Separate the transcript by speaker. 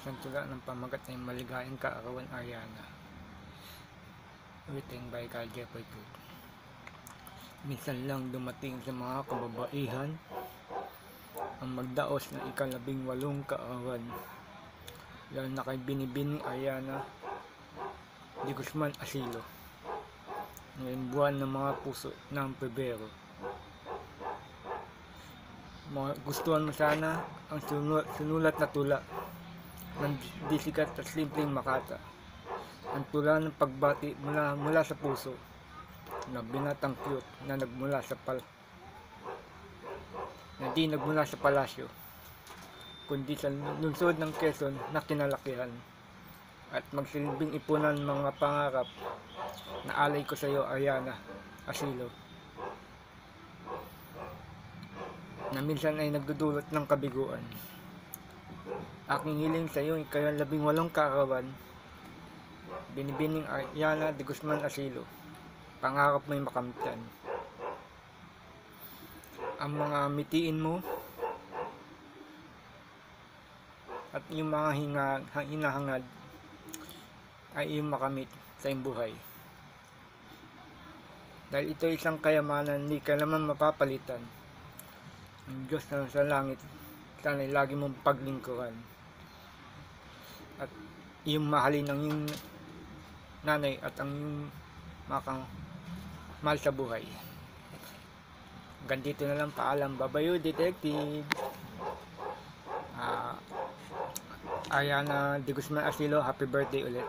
Speaker 1: Isang tula ng pamagat ay Maligayang Kaarawan, Ariana. Written by Carl Jeffrey Toole. Minsan lang dumating sa mga kababaihan ang magdaos ng ika-18 kaarawan, lalo na kay Binibining Ariana de Guzman Asilo, ngayong buwan ng mga puso ng Pebrero. Gustuhan mo sana ang sinulat na tula ng di sikat at simpleng makata, ang tula ng pagbati mula sa puso na binatang cute na di nagmula sa palasyo, kundi sa lungsod ng Quezon na kinalakihan, at magsilbing ipunan mga pangarap na alay ko sa iyo, Ariana Asilo, na minsan ay nagdudulot ng kabiguan. Aking hiling sa iyo, ika-18 kaarawan, Binibining Ariana de Guzman Asilo, pangarap mo'y makamtan. Ang mga mitiin mo at yung mga hinahangad ay iyong makamit sa iyong buhay. Dahil ito isang kayamanan hindi kailanman mapapalitan. Ang Diyos na sa langit sana'y lagi mong paglingkuran, at iyong mahalin ang iyong nanay at ang iyong mahal sa buhay. Hanggang dito na lang, paalam. Babayo, Detective. Ariana de Guzman Asilo, happy birthday ulit.